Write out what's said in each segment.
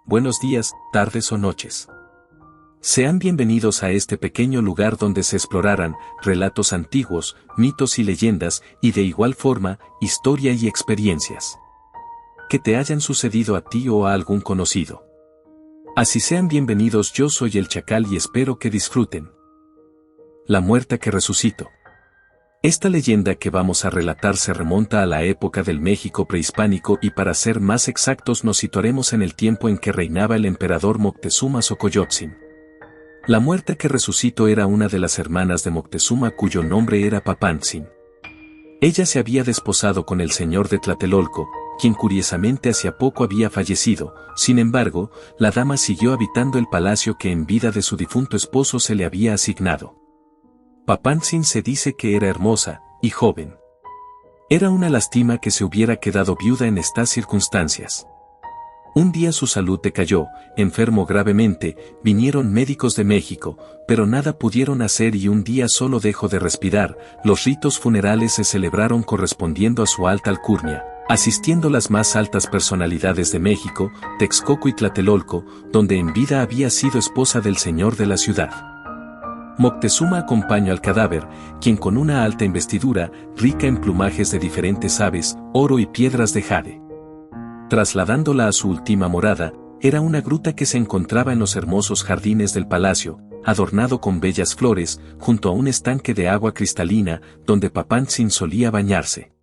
buenos días, tardes o noches. Sean bienvenidos a este pequeño lugar donde se explorarán relatos antiguos, mitos y leyendas, y de igual forma, historia y experiencias que te hayan sucedido a ti o a algún conocido. Así sean bienvenidos, yo soy el Chacal y espero que disfruten. La muerta que resucitó. Esta leyenda que vamos a relatar se remonta a la época del México prehispánico y para ser más exactos nos situaremos en el tiempo en que reinaba el emperador Moctezuma Xocoyotzin. La muerta que resucitó era una de las hermanas de Moctezuma cuyo nombre era Papantzin. Ella se había desposado con el señor de Tlatelolco, quien curiosamente hacía poco había fallecido. Sin embargo, la dama siguió habitando el palacio que en vida de su difunto esposo se le había asignado. Papantzin se dice que era hermosa y joven. Era una lástima que se hubiera quedado viuda en estas circunstancias. Un día su salud decayó, enfermó gravemente, vinieron médicos de México, pero nada pudieron hacer y un día solo dejó de respirar. Los ritos funerales se celebraron correspondiendo a su alta alcurnia, asistiendo las más altas personalidades de México, Texcoco y Tlatelolco, donde en vida había sido esposa del señor de la ciudad. Moctezuma acompañó al cadáver, quien con una alta investidura, rica en plumajes de diferentes aves, oro y piedras de jade, trasladándola a su última morada, era una gruta que se encontraba en los hermosos jardines del palacio, adornado con bellas flores, junto a un estanque de agua cristalina, donde Papantzin solía bañarse.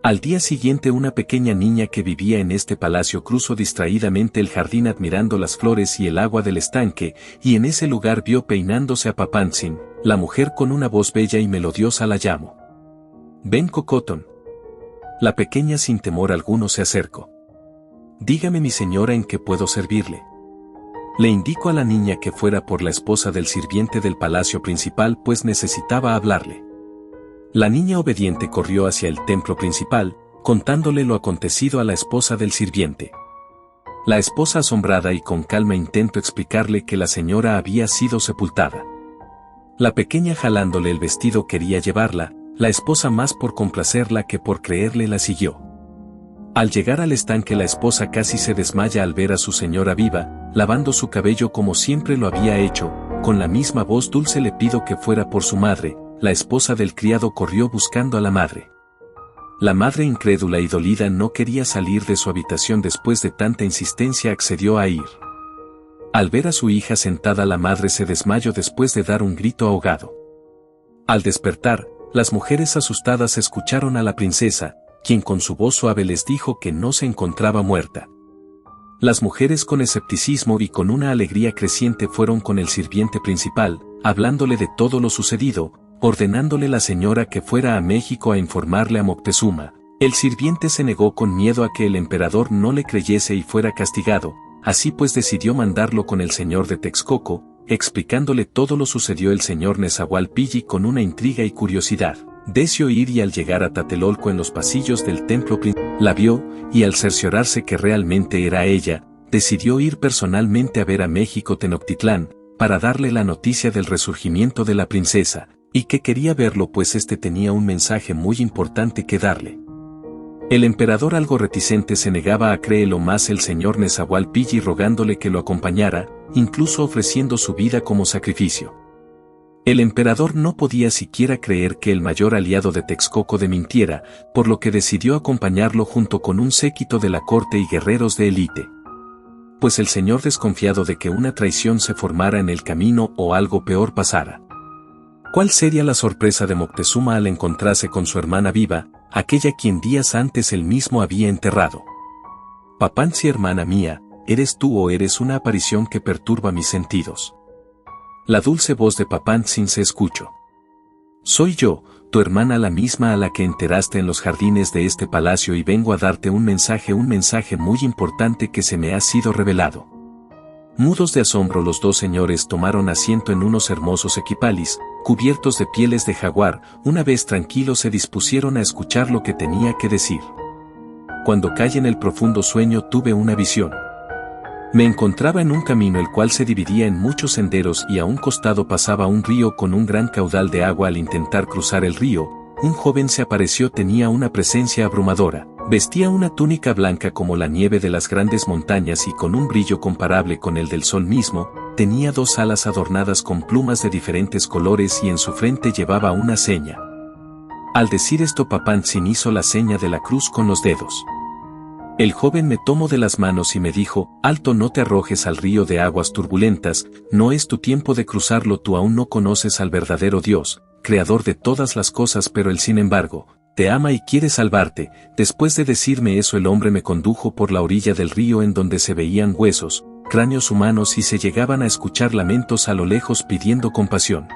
Al día siguiente una pequeña niña que vivía en este palacio cruzó distraídamente el jardín admirando las flores y el agua del estanque, y en ese lugar vio peinándose a Papantzin. La mujer con una voz bella y melodiosa la llamó. «Ven, Cocotón». La pequeña sin temor alguno se acercó. «Dígame, mi señora, ¿en qué puedo servirle?». Le indicó a la niña que fuera por la esposa del sirviente del palacio principal pues necesitaba hablarle. La niña obediente corrió hacia el templo principal, contándole lo acontecido a la esposa del sirviente. La esposa asombrada y con calma intentó explicarle que la señora había sido sepultada. La pequeña jalándole el vestido quería llevarla, la esposa más por complacerla que por creerle la siguió. Al llegar al estanque la esposa casi se desmaya al ver a su señora viva, lavando su cabello como siempre lo había hecho, con la misma voz dulce le pidió que fuera por su madre. La esposa del criado corrió buscando a la madre. La madre incrédula y dolida no quería salir de su habitación después de tanta insistencia accedió a ir. Al ver a su hija sentada la madre se desmayó después de dar un grito ahogado. Al despertar, las mujeres asustadas escucharon a la princesa, quien con su voz suave les dijo que no se encontraba muerta. Las mujeres con escepticismo y con una alegría creciente fueron con el sirviente principal, hablándole de todo lo sucedido, ordenándole la señora que fuera a México a informarle a Moctezuma. El sirviente se negó con miedo a que el emperador no le creyese y fuera castigado, así pues decidió mandarlo con el señor de Texcoco, explicándole todo lo sucedió el señor Nezahualpilli con una intriga y curiosidad. Deseó ir y al llegar a Tlatelolco en los pasillos del templo la vio, y al cerciorarse que realmente era ella, decidió ir personalmente a ver a México Tenochtitlán, para darle la noticia del resurgimiento de la princesa, y que quería verlo pues este tenía un mensaje muy importante que darle. El emperador algo reticente se negaba a creerlo más el señor Nezahualpilli rogándole que lo acompañara, incluso ofreciendo su vida como sacrificio. El emperador no podía siquiera creer que el mayor aliado de Texcoco mintiera, por lo que decidió acompañarlo junto con un séquito de la corte y guerreros de élite. Pues el señor desconfiado de que una traición se formara en el camino o algo peor pasara. ¿Cuál sería la sorpresa de Moctezuma al encontrarse con su hermana viva, aquella quien días antes él mismo había enterrado? Papantzin, hermana mía, ¿eres tú o eres una aparición que perturba mis sentidos? La dulce voz de Papantzin se escuchó. Soy yo, tu hermana, la misma a la que enteraste en los jardines de este palacio y vengo a darte un mensaje muy importante que se me ha sido revelado. Mudos de asombro los dos señores tomaron asiento en unos hermosos equipalis, cubiertos de pieles de jaguar, una vez tranquilos se dispusieron a escuchar lo que tenía que decir. Cuando caí en el profundo sueño tuve una visión. Me encontraba en un camino el cual se dividía en muchos senderos y a un costado pasaba un río con un gran caudal de agua. Al intentar cruzar el río, un joven se apareció, tenía una presencia abrumadora, Vestía una túnica blanca como la nieve de las grandes montañas y con un brillo comparable con el del sol mismo, tenía 2 alas adornadas con plumas de diferentes colores y en su frente llevaba una seña. Al decir esto Papantzin hizo la seña de la cruz con los dedos. El joven me tomó de las manos y me dijo, «Alto, no te arrojes al río de aguas turbulentas, no es tu tiempo de cruzarlo, tú aún no conoces al verdadero Dios, creador de todas las cosas, pero él sin embargo, te ama y quiere salvarte». Después de decirme eso el hombre me condujo por la orilla del río en donde se veían huesos, cráneos humanos y se llegaban a escuchar lamentos a lo lejos pidiendo compasión.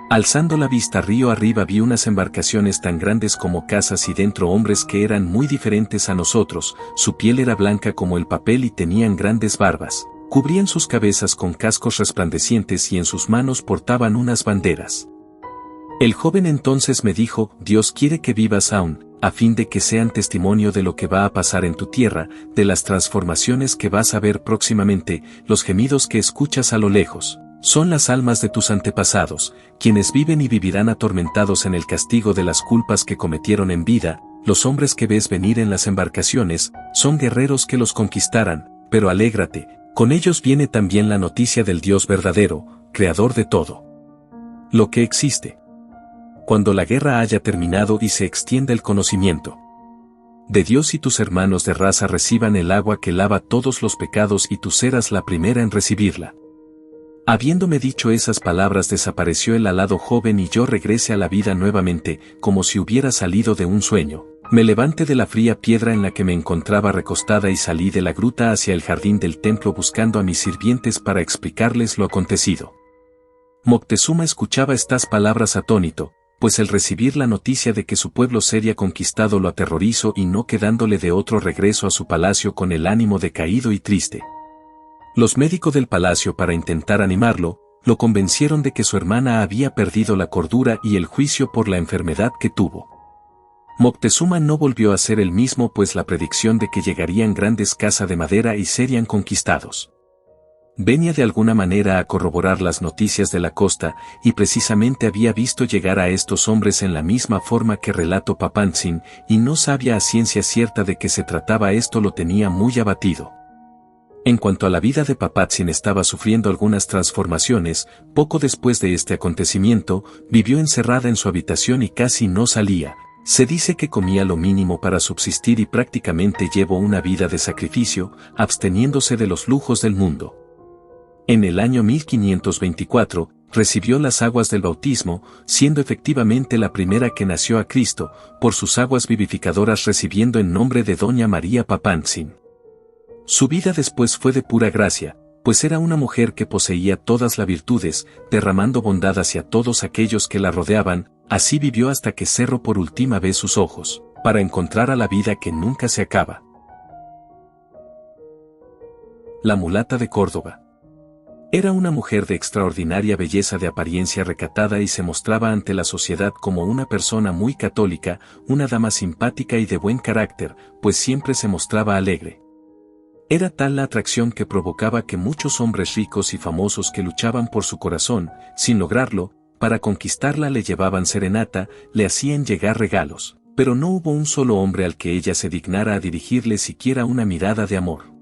Alzando la vista río arriba vi unas embarcaciones tan grandes como casas y dentro hombres que eran muy diferentes a nosotros, su piel era blanca como el papel y tenían grandes barbas, cubrían sus cabezas con cascos resplandecientes y en sus manos portaban unas banderas. El joven entonces me dijo, «Dios quiere que vivas aún, a fin de que sean testimonio de lo que va a pasar en tu tierra, de las transformaciones que vas a ver próximamente, los gemidos que escuchas a lo lejos. Son las almas de tus antepasados, quienes viven y vivirán atormentados en el castigo de las culpas que cometieron en vida. Los hombres que ves venir en las embarcaciones, son guerreros que los conquistarán, pero alégrate, con ellos viene también la noticia del Dios verdadero, creador de todo lo que existe. Cuando la guerra haya terminado y se extienda el conocimiento de Dios y tus hermanos de raza reciban el agua que lava todos los pecados y tú serás la primera en recibirla». Habiéndome dicho esas palabras desapareció el alado joven y yo regresé a la vida nuevamente, como si hubiera salido de un sueño. Me levanté de la fría piedra en la que me encontraba recostada y salí de la gruta hacia el jardín del templo buscando a mis sirvientes para explicarles lo acontecido. Moctezuma escuchaba estas palabras atónito, pues el recibir la noticia de que su pueblo sería conquistado lo aterrorizó y no quedándole de otro regreso a su palacio con el ánimo decaído y triste. Los médicos del palacio para intentar animarlo, lo convencieron de que su hermana había perdido la cordura y el juicio por la enfermedad que tuvo. Moctezuma no volvió a ser el mismo pues la predicción de que llegarían grandes casas de madera y serían conquistados venía de alguna manera a corroborar las noticias de la costa y precisamente había visto llegar a estos hombres en la misma forma que relató Papantzin y no sabía a ciencia cierta de qué se trataba, esto lo tenía muy abatido. En cuanto a la vida de Papantzin estaba sufriendo algunas transformaciones, poco después de este acontecimiento, vivió encerrada en su habitación y casi no salía. Se dice que comía lo mínimo para subsistir y prácticamente llevó una vida de sacrificio, absteniéndose de los lujos del mundo. En el año 1524, recibió las aguas del bautismo, siendo efectivamente la primera que nació a Cristo, por sus aguas vivificadoras recibiendo el nombre de Doña María Papantzin. Su vida después fue de pura gracia, pues era una mujer que poseía todas las virtudes, derramando bondad hacia todos aquellos que la rodeaban, así vivió hasta que cerró por última vez sus ojos, para encontrar a la vida que nunca se acaba. La mulata de Córdoba. Era una mujer de extraordinaria belleza de apariencia recatada y se mostraba ante la sociedad como una persona muy católica, una dama simpática y de buen carácter, pues siempre se mostraba alegre. Era tal la atracción que provocaba que muchos hombres ricos y famosos que luchaban por su corazón, sin lograrlo, para conquistarla le llevaban serenata, le hacían llegar regalos, pero no hubo un solo hombre al que ella se dignara a dirigirle siquiera una mirada de amor.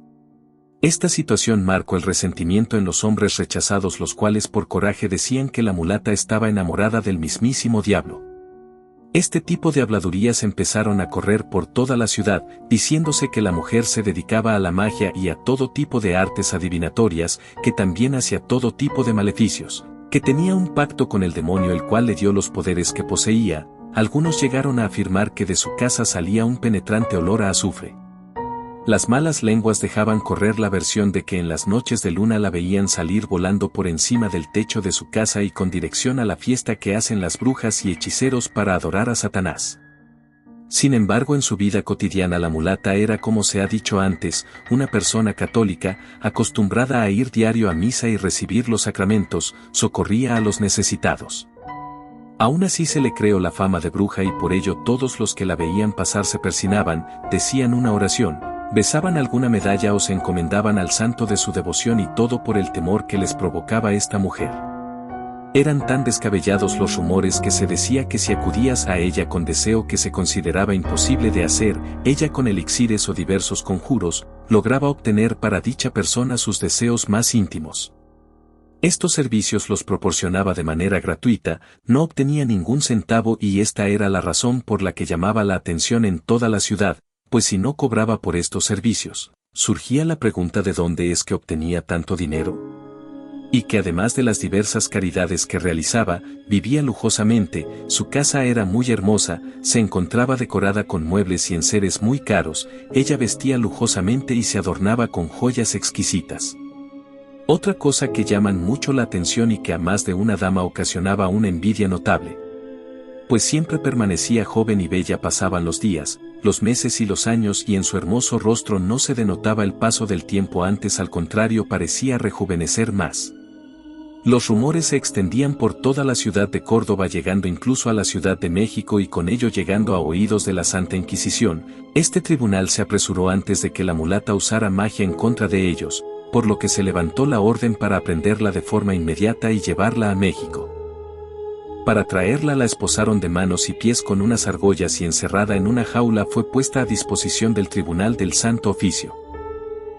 Esta situación marcó el resentimiento en los hombres rechazados, los cuales por coraje decían que la mulata estaba enamorada del mismísimo diablo. Este tipo de habladurías empezaron a correr por toda la ciudad, diciéndose que la mujer se dedicaba a la magia y a todo tipo de artes adivinatorias, que también hacía todo tipo de maleficios, que tenía un pacto con el demonio el cual le dio los poderes que poseía. Algunos llegaron a afirmar que de su casa salía un penetrante olor a azufre. Las malas lenguas dejaban correr la versión de que en las noches de luna la veían salir volando por encima del techo de su casa y con dirección a la fiesta que hacen las brujas y hechiceros para adorar a Satanás. Sin embargo, en su vida cotidiana la mulata era, como se ha dicho antes, una persona católica, acostumbrada a ir diario a misa y recibir los sacramentos, socorría a los necesitados. Aún así se le creó la fama de bruja y por ello todos los que la veían pasar se persinaban, decían una oración, besaban alguna medalla o se encomendaban al santo de su devoción y todo por el temor que les provocaba esta mujer. Eran tan descabellados los rumores que se decía que si acudías a ella con deseo que se consideraba imposible de hacer, ella con elixires o diversos conjuros, lograba obtener para dicha persona sus deseos más íntimos. Estos servicios los proporcionaba de manera gratuita, no obtenía ningún centavo y esta era la razón por la que llamaba la atención en toda la ciudad, pues si no cobraba por estos servicios, surgía la pregunta de dónde es que obtenía tanto dinero. Y que además de las diversas caridades que realizaba, vivía lujosamente, su casa era muy hermosa, se encontraba decorada con muebles y enseres muy caros, ella vestía lujosamente y se adornaba con joyas exquisitas. Otra cosa que llaman mucho la atención y que a más de una dama ocasionaba una envidia notable. Pues siempre permanecía joven y bella, pasaban los días, los meses y los años y en su hermoso rostro no se denotaba el paso del tiempo, antes al contrario parecía rejuvenecer más. Los rumores se extendían por toda la ciudad de Córdoba, llegando incluso a la Ciudad de México y con ello llegando a oídos de la Santa Inquisición. Este tribunal se apresuró antes de que la mulata usara magia en contra de ellos, por lo que se levantó la orden para aprenderla de forma inmediata y llevarla a México. Para traerla la esposaron de manos y pies con unas argollas y encerrada en una jaula fue puesta a disposición del tribunal del Santo Oficio.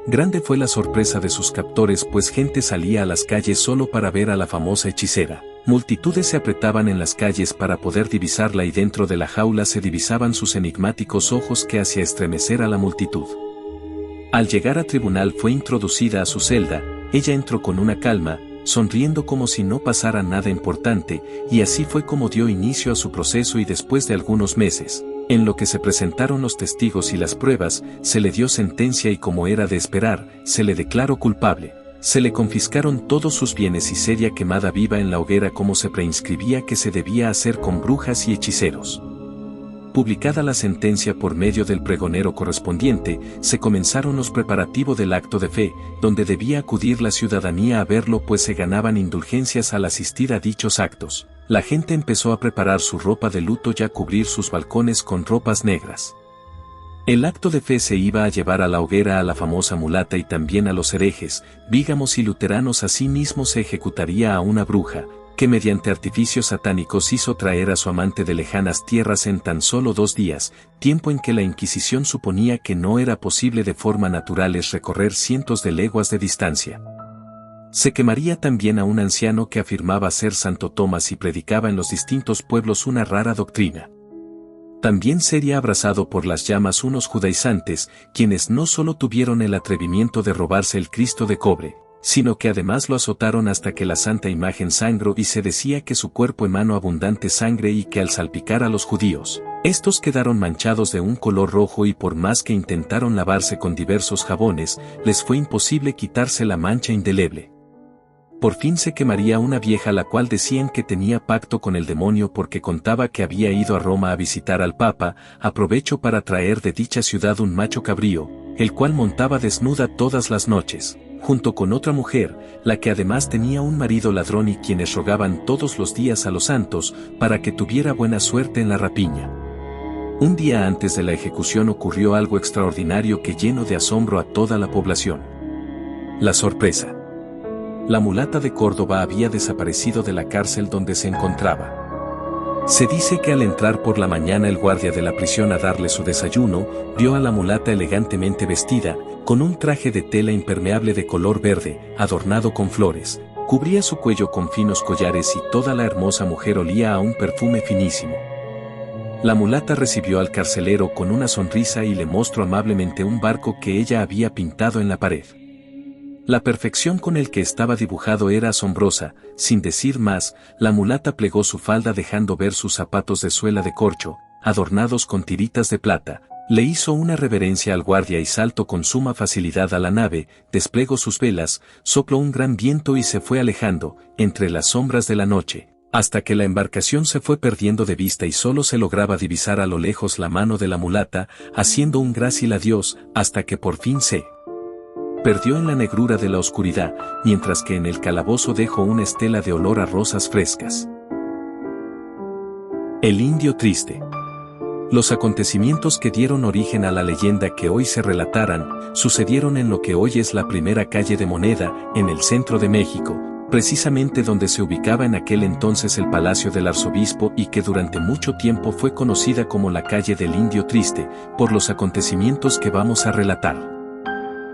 Grande fue la sorpresa de sus captores, pues gente salía a las calles solo para ver a la famosa hechicera. Multitudes se apretaban en las calles para poder divisarla y dentro de la jaula se divisaban sus enigmáticos ojos que hacía estremecer a la multitud. Al llegar a tribunal fue introducida a su celda, ella entró con una calma, sonriendo como si no pasara nada importante, y así fue como dio inicio a su proceso y después de algunos meses, en lo que se presentaron los testigos y las pruebas, se le dio sentencia y como era de esperar, se le declaró culpable. Se le confiscaron todos sus bienes y sería quemada viva en la hoguera como se prescribía que se debía hacer con brujas y hechiceros. Publicada la sentencia por medio del pregonero correspondiente, se comenzaron los preparativos del acto de fe, donde debía acudir la ciudadanía a verlo pues se ganaban indulgencias al asistir a dichos actos. La gente empezó a preparar su ropa de luto y a cubrir sus balcones con ropas negras. El acto de fe se iba a llevar a la hoguera a la famosa mulata y también a los herejes, bígamos y luteranos. Asimismo se ejecutaría a una bruja, que mediante artificios satánicos hizo traer a su amante de lejanas tierras en tan solo 2 días, tiempo en que la Inquisición suponía que no era posible de forma natural recorrer cientos de leguas de distancia. Se quemaría también a un anciano que afirmaba ser Santo Tomás y predicaba en los distintos pueblos una rara doctrina. También sería abrasado por las llamas unos judaizantes, quienes no solo tuvieron el atrevimiento de robarse el Cristo de cobre, sino que además lo azotaron hasta que la santa imagen sangró y se decía que su cuerpo emanó abundante sangre y que al salpicar a los judíos, estos quedaron manchados de un color rojo y por más que intentaron lavarse con diversos jabones, les fue imposible quitarse la mancha indeleble. Por fin se quemaría una vieja la cual decían que tenía pacto con el demonio porque contaba que había ido a Roma a visitar al Papa, aprovecho para traer de dicha ciudad un macho cabrío, el cual montaba desnuda todas las noches, junto con otra mujer, la que además tenía un marido ladrón y quienes rogaban todos los días a los santos para que tuviera buena suerte en la rapiña. Un día antes de la ejecución ocurrió algo extraordinario que llenó de asombro a toda la población. La sorpresa. La mulata de Córdoba había desaparecido de la cárcel donde se encontraba. Se dice que al entrar por la mañana el guardia de la prisión a darle su desayuno, vio a la mulata elegantemente vestida, con un traje de tela impermeable de color verde, adornado con flores, cubría su cuello con finos collares y toda la hermosa mujer olía a un perfume finísimo. La mulata recibió al carcelero con una sonrisa y le mostró amablemente un barco que ella había pintado en la pared. La perfección con el que estaba dibujado era asombrosa, sin decir más, la mulata plegó su falda dejando ver sus zapatos de suela de corcho, adornados con tiritas de plata, le hizo una reverencia al guardia y saltó con suma facilidad a la nave, desplegó sus velas, sopló un gran viento y se fue alejando, entre las sombras de la noche, hasta que la embarcación se fue perdiendo de vista y solo se lograba divisar a lo lejos la mano de la mulata, haciendo un grácil adiós, hasta que por fin se perdió en la negrura de la oscuridad, mientras que en el calabozo dejó una estela de olor a rosas frescas. El indio triste. Los acontecimientos que dieron origen a la leyenda que hoy se relataran, sucedieron en lo que hoy es la primera calle de Moneda, en el centro de México, precisamente donde se ubicaba en aquel entonces el palacio del arzobispo y que durante mucho tiempo fue conocida como la calle del Indio Triste, por los acontecimientos que vamos a relatar.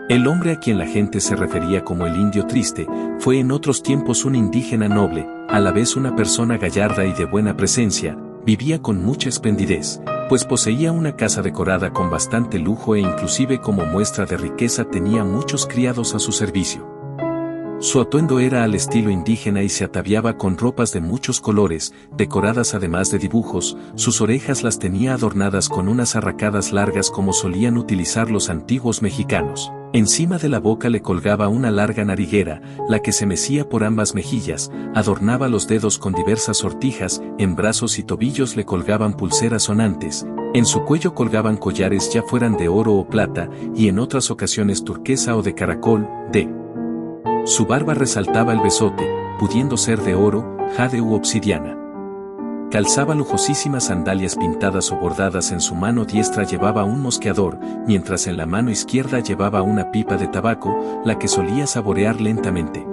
El hombre a quien la gente se refería como el Indio Triste, fue en otros tiempos un indígena noble, a la vez una persona gallarda y de buena presencia, vivía con mucha esplendidez, pues poseía una casa decorada con bastante lujo e inclusive como muestra de riqueza tenía muchos criados a su servicio. Su atuendo era al estilo indígena y se ataviaba con ropas de muchos colores, decoradas además de dibujos, sus orejas las tenía adornadas con unas arracadas largas como solían utilizar los antiguos mexicanos. Encima de la boca le colgaba una larga nariguera, la que se mecía por ambas mejillas, adornaba los dedos con diversas sortijas, en brazos y tobillos le colgaban pulseras sonantes, en su cuello colgaban collares ya fueran de oro o plata, y en otras ocasiones turquesa o de caracol, su barba resaltaba el besote, pudiendo ser de oro, jade u obsidiana. Calzaba lujosísimas sandalias pintadas o bordadas, en su mano diestra llevaba un mosqueador, mientras en la mano izquierda llevaba una pipa de tabaco, la que solía saborear lentamente.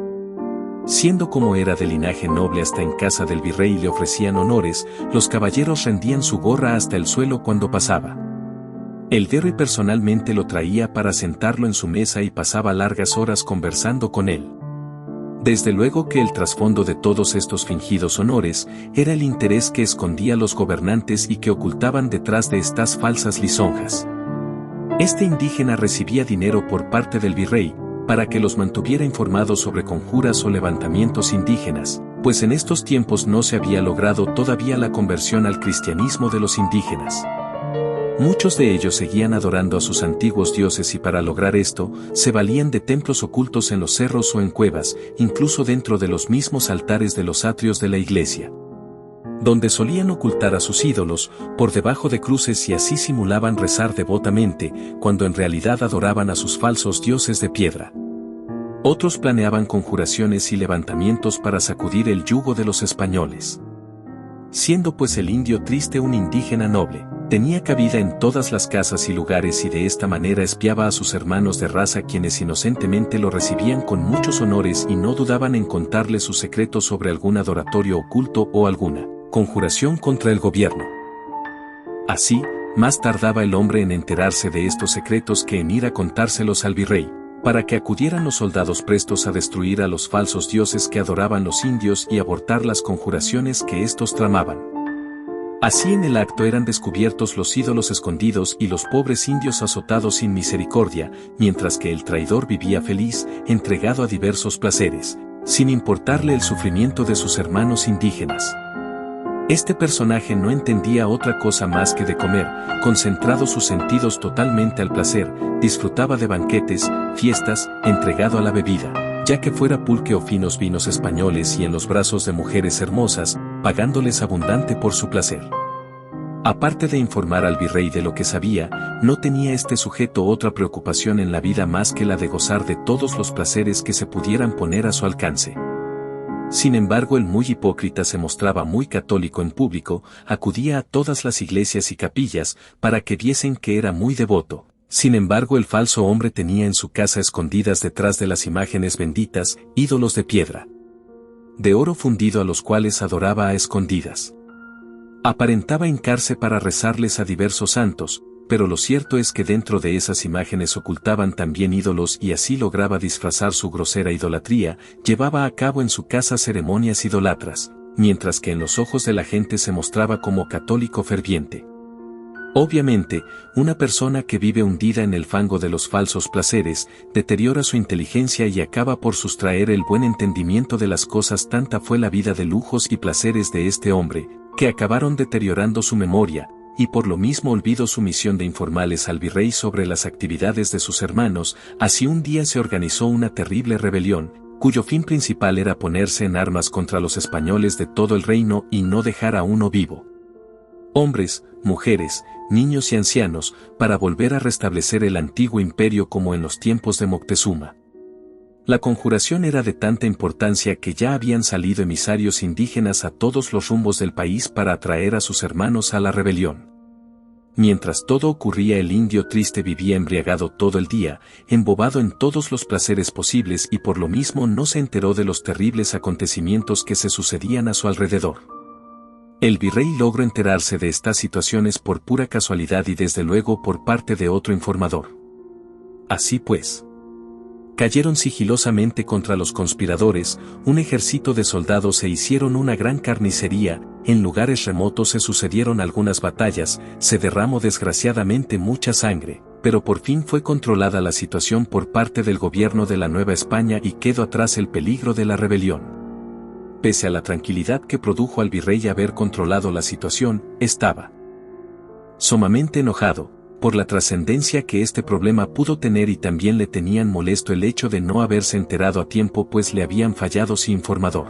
Siendo como era de linaje noble hasta en casa del virrey le ofrecían honores, los caballeros rendían su gorra hasta el suelo cuando pasaba. El virrey personalmente lo traía para sentarlo en su mesa y pasaba largas horas conversando con él. Desde luego que el trasfondo de todos estos fingidos honores era el interés que escondían los gobernantes y que ocultaban detrás de estas falsas lisonjas. Este indígena recibía dinero por parte del virrey, para que los mantuviera informados sobre conjuras o levantamientos indígenas, pues en estos tiempos no se había logrado todavía la conversión al cristianismo de los indígenas. Muchos de ellos seguían adorando a sus antiguos dioses y para lograr esto, se valían de templos ocultos en los cerros o en cuevas, incluso dentro de los mismos altares de los atrios de la iglesia, donde solían ocultar a sus ídolos, por debajo de cruces y así simulaban rezar devotamente, cuando en realidad adoraban a sus falsos dioses de piedra. Otros planeaban conjuraciones y levantamientos para sacudir el yugo de los españoles. Siendo pues el Indio Triste un indígena noble, tenía cabida en todas las casas y lugares y de esta manera espiaba a sus hermanos de raza quienes inocentemente lo recibían con muchos honores y no dudaban en contarle sus secretos sobre algún adoratorio oculto o alguna conjuración contra el gobierno. Así, más tardaba el hombre en enterarse de estos secretos que en ir a contárselos al virrey, para que acudieran los soldados prestos a destruir a los falsos dioses que adoraban los indios y abortar las conjuraciones que éstos tramaban. Así en el acto eran descubiertos los ídolos escondidos y los pobres indios azotados sin misericordia, mientras que el traidor vivía feliz, entregado a diversos placeres, sin importarle el sufrimiento de sus hermanos indígenas. Este personaje no entendía otra cosa más que de comer, concentrado sus sentidos totalmente al placer, disfrutaba de banquetes, fiestas, entregado a la bebida, ya que fuera pulque o finos vinos españoles y en los brazos de mujeres hermosas, pagándoles abundante por su placer. Aparte de informar al virrey de lo que sabía, no tenía este sujeto otra preocupación en la vida más que la de gozar de todos los placeres que se pudieran poner a su alcance. Sin embargo, el muy hipócrita se mostraba muy católico en público, acudía a todas las iglesias y capillas, para que viesen que era muy devoto. Sin embargo, el falso hombre tenía en su casa escondidas detrás de las imágenes benditas, ídolos de piedra, de oro fundido a los cuales adoraba a escondidas. Aparentaba hincarse para rezarles a diversos santos, pero lo cierto es que dentro de esas imágenes ocultaban también ídolos y así lograba disfrazar su grosera idolatría, llevaba a cabo en su casa ceremonias idolatras, mientras que en los ojos de la gente se mostraba como católico ferviente. Obviamente, una persona que vive hundida en el fango de los falsos placeres, deteriora su inteligencia y acaba por sustraer el buen entendimiento de las cosas. Tanta fue la vida de lujos y placeres de este hombre, que acabaron deteriorando su memoria, y por lo mismo olvidó su misión de informarles al virrey sobre las actividades de sus hermanos. Así un día se organizó una terrible rebelión, cuyo fin principal era ponerse en armas contra los españoles de todo el reino y no dejar a uno vivo. Hombres, mujeres, niños y ancianos, para volver a restablecer el antiguo imperio como en los tiempos de Moctezuma. La conjuración era de tanta importancia que ya habían salido emisarios indígenas a todos los rumbos del país para atraer a sus hermanos a la rebelión. Mientras todo ocurría, el indio triste vivía embriagado todo el día, embobado en todos los placeres posibles, y por lo mismo no se enteró de los terribles acontecimientos que se sucedían a su alrededor. El virrey logró enterarse de estas situaciones por pura casualidad y desde luego por parte de otro informador. Así pues, cayeron sigilosamente contra los conspiradores, un ejército de soldados e hicieron una gran carnicería, en lugares remotos se sucedieron algunas batallas, se derramó desgraciadamente mucha sangre, pero por fin fue controlada la situación por parte del gobierno de la Nueva España y quedó atrás el peligro de la rebelión. Pese a la tranquilidad que produjo al virrey haber controlado la situación, estaba sumamente enojado por la trascendencia que este problema pudo tener, y también le tenían molesto el hecho de no haberse enterado a tiempo, pues le habían fallado su informador.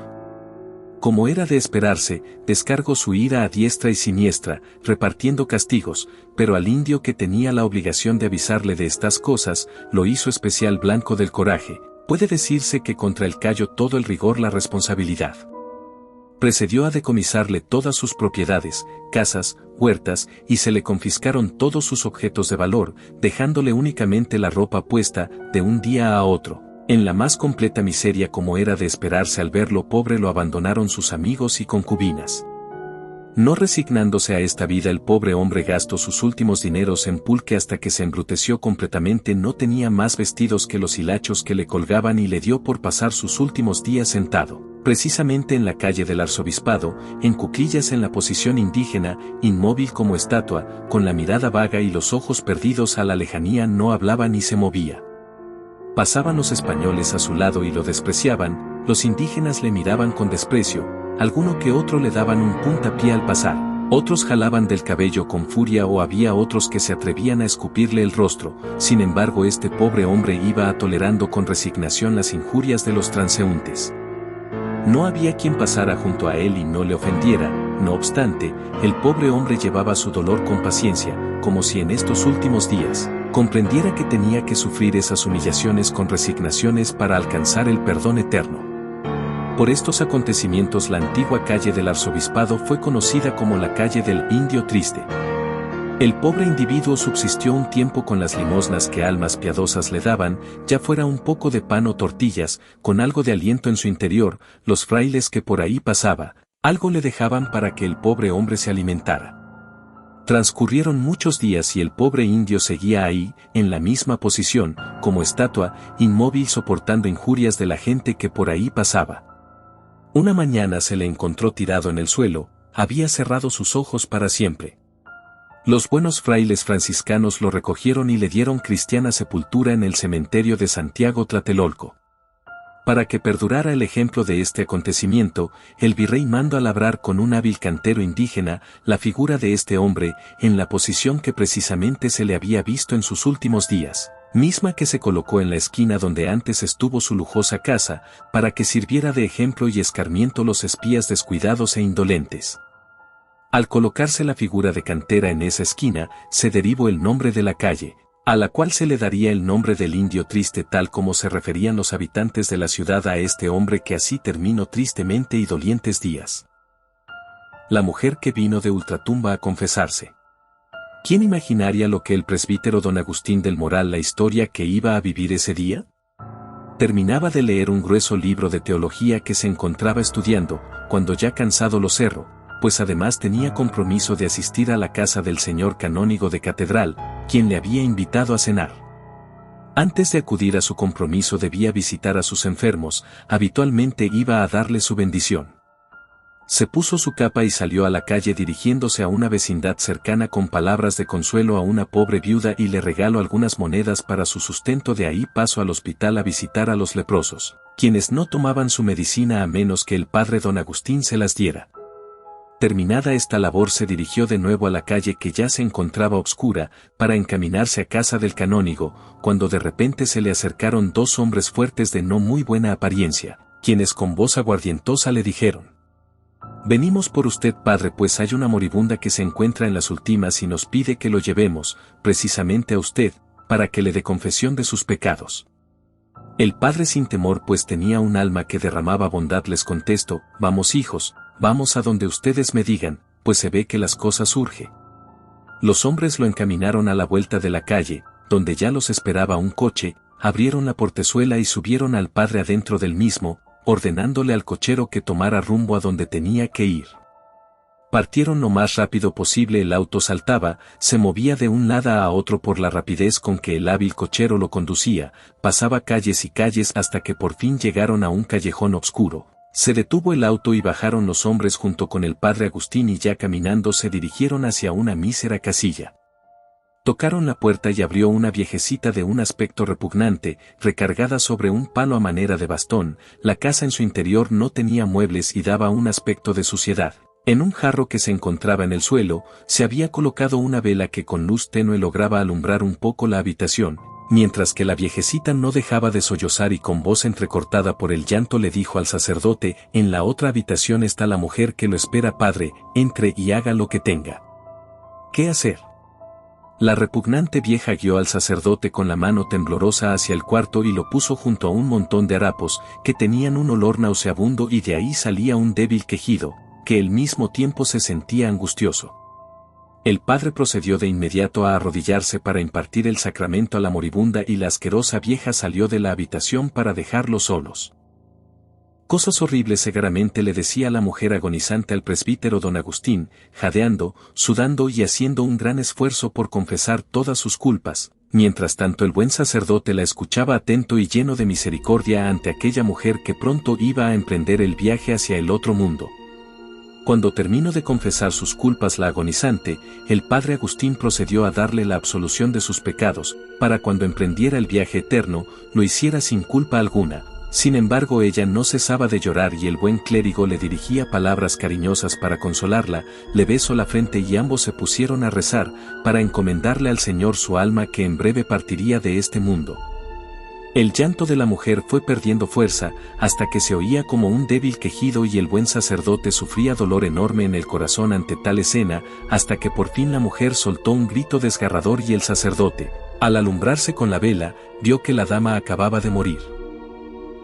Como era de esperarse, descargó su ira a diestra y siniestra, repartiendo castigos, pero al indio, que tenía la obligación de avisarle de estas cosas, lo hizo especial blanco del coraje. Puede decirse que contra el cayó todo el rigor la responsabilidad. Procedió a decomisarle todas sus propiedades, casas, huertas, y se le confiscaron todos sus objetos de valor, dejándole únicamente la ropa puesta, de un día a otro. En la más completa miseria, como era de esperarse, al verlo pobre lo abandonaron sus amigos y concubinas. No resignándose a esta vida, el pobre hombre gastó sus últimos dineros en pulque hasta que se embruteció completamente, no tenía más vestidos que los hilachos que le colgaban, y le dio por pasar sus últimos días sentado, precisamente en la calle del Arzobispado, en cuclillas, en la posición indígena, inmóvil como estatua, con la mirada vaga y los ojos perdidos a la lejanía, no hablaba ni se movía. Pasaban los españoles a su lado y lo despreciaban, los indígenas le miraban con desprecio, alguno que otro le daban un puntapié al pasar, otros jalaban del cabello con furia o había otros que se atrevían a escupirle el rostro. Sin embargo, este pobre hombre iba tolerando con resignación las injurias de los transeúntes. No había quien pasara junto a él y no le ofendiera. No obstante, el pobre hombre llevaba su dolor con paciencia, como si en estos últimos días comprendiera que tenía que sufrir esas humillaciones con resignaciones para alcanzar el perdón eterno. Por estos acontecimientos, la antigua calle del Arzobispado fue conocida como la calle del Indio Triste. El pobre individuo subsistió un tiempo con las limosnas que almas piadosas le daban, ya fuera un poco de pan o tortillas, con algo de aliento en su interior. Los frailes que por ahí pasaba, algo le dejaban para que el pobre hombre se alimentara. Transcurrieron muchos días y el pobre indio seguía ahí, en la misma posición, como estatua, inmóvil, soportando injurias de la gente que por ahí pasaba. Una mañana se le encontró tirado en el suelo, había cerrado sus ojos para siempre. Los buenos frailes franciscanos lo recogieron y le dieron cristiana sepultura en el cementerio de Santiago Tlatelolco. Para que perdurara el ejemplo de este acontecimiento, el virrey mandó a labrar con un hábil cantero indígena la figura de este hombre, en la posición que precisamente se le había visto en sus últimos días, misma que se colocó en la esquina donde antes estuvo su lujosa casa, para que sirviera de ejemplo y escarmiento los espías descuidados e indolentes. Al colocarse la figura de cantera en esa esquina, se derivó el nombre de la calle, a la cual se le daría el nombre del Indio Triste, tal como se referían los habitantes de la ciudad a este hombre que así terminó tristemente y dolientes días. La mujer que vino de ultratumba a confesarse. ¿Quién imaginaría lo que el presbítero don Agustín del Moral, la historia que iba a vivir ese día? Terminaba de leer un grueso libro de teología que se encontraba estudiando, cuando ya cansado lo cerró, pues además tenía compromiso de asistir a la casa del señor canónigo de catedral, quien le había invitado a cenar. Antes de acudir a su compromiso debía visitar a sus enfermos, habitualmente iba a darle su bendición. Se puso su capa y salió a la calle dirigiéndose a una vecindad cercana con palabras de consuelo a una pobre viuda y le regaló algunas monedas para su sustento. De ahí pasó al hospital a visitar a los leprosos, quienes no tomaban su medicina a menos que el padre don Agustín se las diera. Terminada esta labor se dirigió de nuevo a la calle que ya se encontraba obscura, para encaminarse a casa del canónigo, cuando de repente se le acercaron dos hombres fuertes de no muy buena apariencia, quienes con voz aguardientosa le dijeron: «Venimos por usted, padre, pues hay una moribunda que se encuentra en las últimas y nos pide que lo llevemos, precisamente a usted, para que le dé confesión de sus pecados». El padre, sin temor pues tenía un alma que derramaba bondad, les contestó: «Vamos, hijos, vamos a donde ustedes me digan, pues se ve que las cosas urge». Los hombres lo encaminaron a la vuelta de la calle, donde ya los esperaba un coche, abrieron la portezuela y subieron al padre adentro del mismo, ordenándole al cochero que tomara rumbo a donde tenía que ir. Partieron lo más rápido posible. El auto saltaba, se movía de un lado a otro por la rapidez con que el hábil cochero lo conducía, pasaba calles y calles hasta que por fin llegaron a un callejón oscuro. Se detuvo el auto y bajaron los hombres junto con el padre Agustín y ya caminando se dirigieron hacia una mísera casilla. Tocaron la puerta y abrió una viejecita de un aspecto repugnante, recargada sobre un palo a manera de bastón. La casa en su interior no tenía muebles y daba un aspecto de suciedad. En un jarro que se encontraba en el suelo, se había colocado una vela que con luz tenue lograba alumbrar un poco la habitación, mientras que la viejecita no dejaba de sollozar y con voz entrecortada por el llanto le dijo al sacerdote: «En la otra habitación está la mujer que lo espera, padre, entre y haga lo que tenga ¿qué hacer?». La repugnante vieja guió al sacerdote con la mano temblorosa hacia el cuarto y lo puso junto a un montón de harapos, que tenían un olor nauseabundo y de ahí salía un débil quejido, que al mismo tiempo se sentía angustioso. El padre procedió de inmediato a arrodillarse para impartir el sacramento a la moribunda y la asquerosa vieja salió de la habitación para dejarlos solos. Cosas horribles segaramente le decía la mujer agonizante al presbítero don Agustín, jadeando, sudando y haciendo un gran esfuerzo por confesar todas sus culpas. Mientras tanto el buen sacerdote la escuchaba atento y lleno de misericordia ante aquella mujer que pronto iba a emprender el viaje hacia el otro mundo. Cuando terminó de confesar sus culpas la agonizante, el padre Agustín procedió a darle la absolución de sus pecados, para cuando emprendiera el viaje eterno, lo hiciera sin culpa alguna. Sin embargo, ella no cesaba de llorar y el buen clérigo le dirigía palabras cariñosas para consolarla, le besó la frente y ambos se pusieron a rezar, para encomendarle al Señor su alma que en breve partiría de este mundo. El llanto de la mujer fue perdiendo fuerza, hasta que se oía como un débil quejido y el buen sacerdote sufría dolor enorme en el corazón ante tal escena, hasta que por fin la mujer soltó un grito desgarrador y el sacerdote, al alumbrarse con la vela, vio que la dama acababa de morir.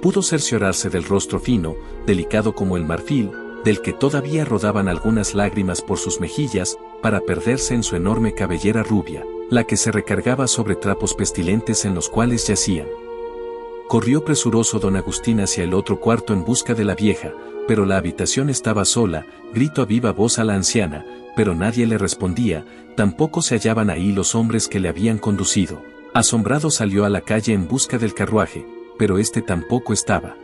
Pudo cerciorarse del rostro fino, delicado como el marfil, del que todavía rodaban algunas lágrimas por sus mejillas, para perderse en su enorme cabellera rubia, la que se recargaba sobre trapos pestilentes en los cuales yacían. Corrió presuroso don Agustín hacia el otro cuarto en busca de la vieja, pero la habitación estaba sola, gritó a viva voz a la anciana, pero nadie le respondía, tampoco se hallaban ahí los hombres que le habían conducido. Asombrado salió a la calle en busca del carruaje, pero este tampoco estaba.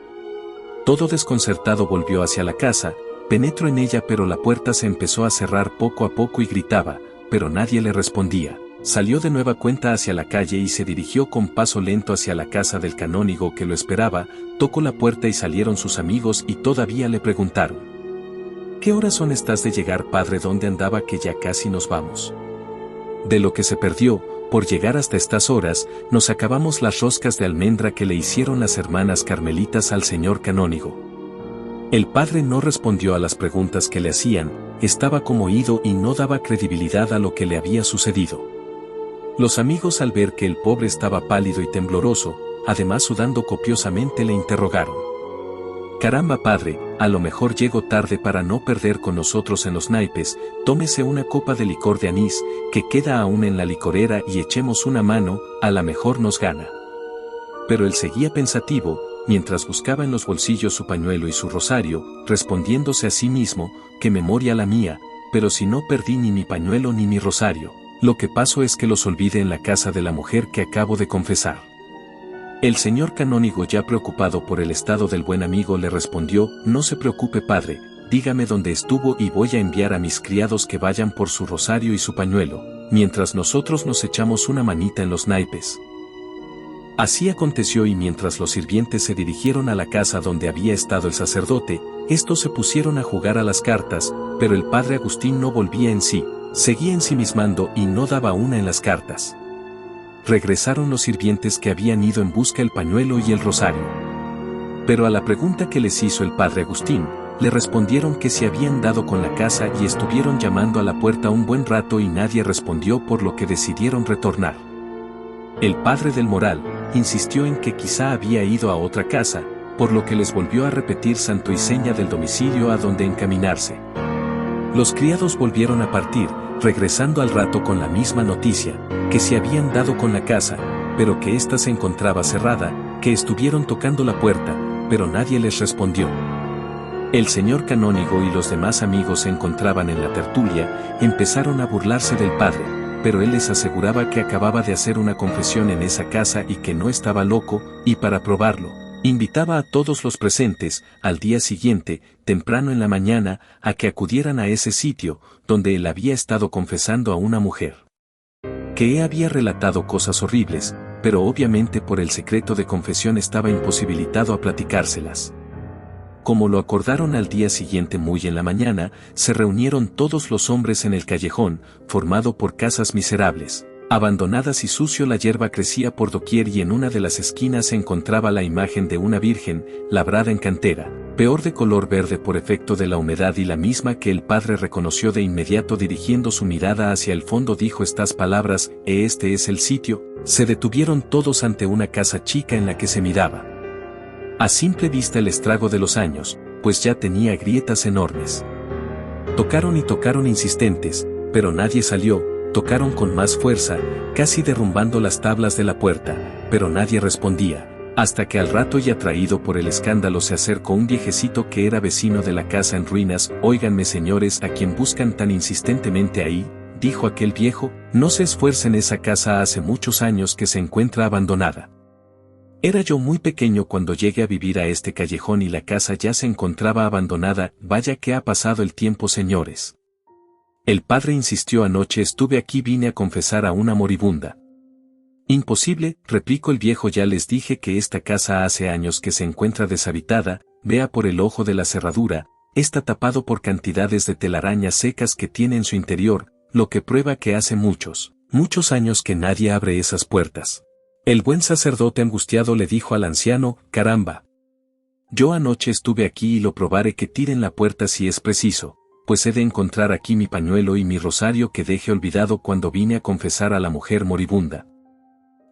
Todo desconcertado volvió hacia la casa, penetró en ella pero la puerta se empezó a cerrar poco a poco y gritaba, pero nadie le respondía. Salió de nueva cuenta hacia la calle y se dirigió con paso lento hacia la casa del canónigo que lo esperaba, tocó la puerta y salieron sus amigos y todavía le preguntaron: «¿Qué horas son estas de llegar, padre? ¿Dónde andaba que ya casi nos vamos? De lo que se perdió, por llegar hasta estas horas, nos acabamos las roscas de almendra que le hicieron las hermanas carmelitas al señor canónigo». El padre no respondió a las preguntas que le hacían, estaba como ido y no daba credibilidad a lo que le había sucedido. Los amigos, al ver que el pobre estaba pálido y tembloroso, además sudando copiosamente, le interrogaron: «Caramba, padre, a lo mejor llego tarde para no perder con nosotros en los naipes, tómese una copa de licor de anís, que queda aún en la licorera y echemos una mano, a la mejor nos gana». Pero él seguía pensativo, mientras buscaba en los bolsillos su pañuelo y su rosario, respondiéndose a sí mismo: «Qué memoria la mía, pero si no perdí ni mi pañuelo ni mi rosario. Lo que pasó es que los olvidé en la casa de la mujer que acabo de confesar». El señor canónigo, ya preocupado por el estado del buen amigo, le respondió: «No se preocupe, padre, dígame dónde estuvo y voy a enviar a mis criados que vayan por su rosario y su pañuelo, mientras nosotros nos echamos una manita en los naipes». Así aconteció, y mientras los sirvientes se dirigieron a la casa donde había estado el sacerdote, estos se pusieron a jugar a las cartas, pero el padre Agustín no volvía en sí. Seguía ensimismando y no daba una en las cartas. Regresaron los sirvientes que habían ido en busca del pañuelo y el rosario. Pero a la pregunta que les hizo el padre Agustín, le respondieron que se habían dado con la casa y estuvieron llamando a la puerta un buen rato y nadie respondió, por lo que decidieron retornar. El padre del Moral insistió en que quizá había ido a otra casa, por lo que les volvió a repetir santo y seña del domicilio a donde encaminarse. Los criados volvieron a partir, regresando al rato con la misma noticia, que se habían dado con la casa, pero que ésta se encontraba cerrada, que estuvieron tocando la puerta, pero nadie les respondió. El señor canónigo y los demás amigos se encontraban en la tertulia, empezaron a burlarse del padre, pero él les aseguraba que acababa de hacer una confesión en esa casa y que no estaba loco, y para probarlo, invitaba a todos los presentes, al día siguiente, temprano en la mañana, a que acudieran a ese sitio, donde él había estado confesando a una mujer. Que había relatado cosas horribles, pero obviamente por el secreto de confesión estaba imposibilitado a platicárselas. Como lo acordaron al día siguiente muy en la mañana, se reunieron todos los hombres en el callejón, formado por casas miserables, abandonadas y sucio. La hierba crecía por doquier y en una de las esquinas se encontraba la imagen de una virgen, labrada en cantera, peor de color verde por efecto de la humedad y la misma que el padre reconoció de inmediato dirigiendo su mirada hacia el fondo dijo estas palabras, este es el sitio. Se detuvieron todos ante una casa chica en la que se miraba a simple vista el estrago de los años, pues ya tenía grietas enormes. Tocaron y tocaron insistentes, pero nadie salió, tocaron con más fuerza, casi derrumbando las tablas de la puerta, pero nadie respondía, hasta que al rato y atraído por el escándalo se acercó un viejecito que era vecino de la casa en ruinas. Óiganme señores, ¿a quién buscan tan insistentemente ahí?, dijo aquel viejo, no se esfuercen, esa casa hace muchos años que se encuentra abandonada. Era yo muy pequeño cuando llegué a vivir a este callejón y la casa ya se encontraba abandonada. Vaya que ha pasado el tiempo señores. El padre insistió, anoche estuve aquí, vine a confesar a una moribunda. Imposible, replicó el viejo, ya les dije que esta casa hace años que se encuentra deshabitada, vea por el ojo de la cerradura, está tapado por cantidades de telarañas secas que tiene en su interior, lo que prueba que hace muchos años que nadie abre esas puertas. El buen sacerdote angustiado le dijo al anciano, caramba. Yo anoche estuve aquí y lo probaré, que tiren la puerta si es preciso, pues he de encontrar aquí mi pañuelo y mi rosario que dejé olvidado cuando vine a confesar a la mujer moribunda.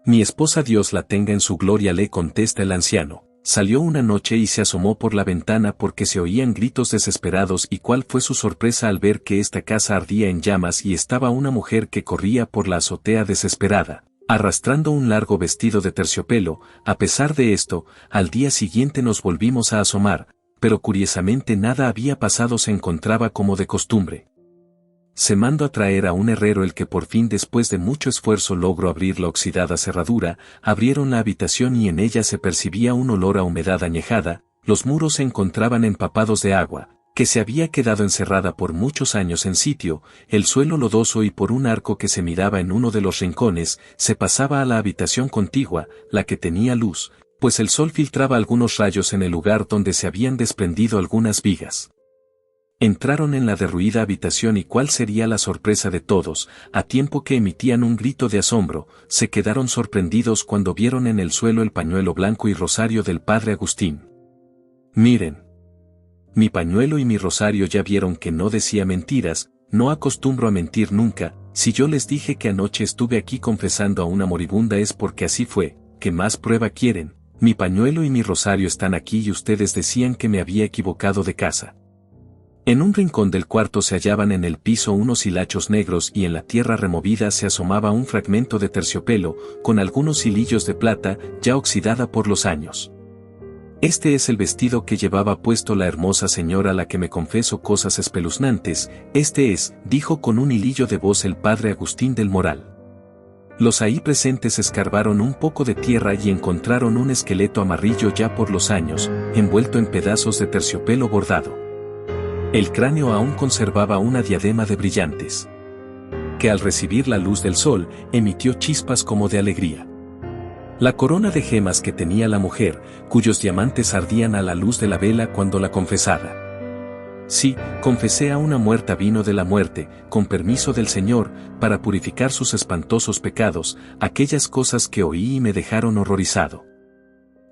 Mi esposa, Dios la tenga en su gloria, le contesta el anciano. Salió una noche y se asomó por la ventana porque se oían gritos desesperados, y cuál fue su sorpresa al ver que esta casa ardía en llamas y estaba una mujer que corría por la azotea desesperada, arrastrando un largo vestido de terciopelo. A pesar de esto, al día siguiente nos volvimos a asomar, pero curiosamente nada había pasado, se encontraba como de costumbre. Se mandó a traer a un herrero, el que por fin después de mucho esfuerzo logró abrir la oxidada cerradura. Abrieron la habitación y en ella se percibía un olor a humedad añejada, los muros se encontraban empapados de agua, que se había quedado encerrada por muchos años en sitio, el suelo lodoso, y por un arco que se miraba en uno de los rincones, se pasaba a la habitación contigua, la que tenía luz, pues el sol filtraba algunos rayos en el lugar donde se habían desprendido algunas vigas. Entraron en la derruida habitación y cuál sería la sorpresa de todos, a tiempo que emitían un grito de asombro, se quedaron sorprendidos cuando vieron en el suelo el pañuelo blanco y rosario del padre Agustín. Miren. Mi pañuelo y mi rosario. Ya vieron que no decía mentiras, no acostumbro a mentir nunca. Si yo les dije que anoche estuve aquí confesando a una moribunda es porque así fue. ¿Qué más prueba quieren? Mi pañuelo y mi rosario están aquí y ustedes decían que me había equivocado de casa. En un rincón del cuarto se hallaban en el piso unos hilachos negros y en la tierra removida se asomaba un fragmento de terciopelo, con algunos hilillos de plata, ya oxidada por los años. Este es el vestido que llevaba puesto la hermosa señora a la que me confesó cosas espeluznantes. Este es, dijo con un hilillo de voz el padre Agustín del Moral. Los ahí presentes escarbaron un poco de tierra y encontraron un esqueleto amarillo ya por los años, envuelto en pedazos de terciopelo bordado. El cráneo aún conservaba una diadema de brillantes, que al recibir la luz del sol, emitió chispas como de alegría. La corona de gemas que tenía la mujer, cuyos diamantes ardían a la luz de la vela cuando la confesaba. Sí, confesé a una muerta, vino de la muerte, con permiso del Señor, para purificar sus espantosos pecados, aquellas cosas que oí y me dejaron horrorizado.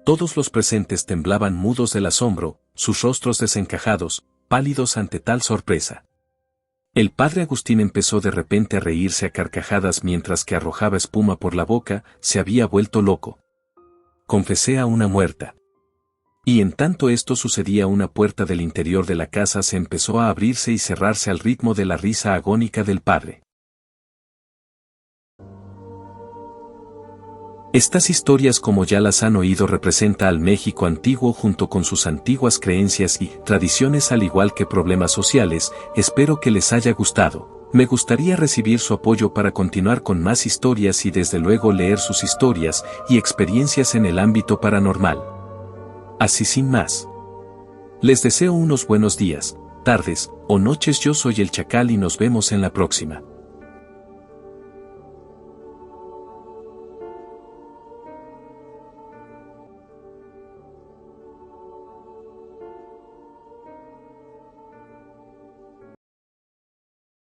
Todos los presentes temblaban mudos del asombro, sus rostros desencajados, pálidos ante tal sorpresa. El padre Agustín empezó de repente a reírse a carcajadas mientras que arrojaba espuma por la boca, se había vuelto loco. Confesé a una muerta. Y en tanto esto sucedía, una puerta del interior de la casa se empezó a abrirse y cerrarse al ritmo de la risa agónica del padre. Estas historias, como ya las han oído, representa al México antiguo junto con sus antiguas creencias y tradiciones, al igual que problemas sociales. Espero que les haya gustado. Me gustaría recibir su apoyo para continuar con más historias y desde luego leer sus historias y experiencias en el ámbito paranormal. Así sin más. Les deseo unos buenos días, tardes o noches. Yo soy el Chacal y nos vemos en la próxima.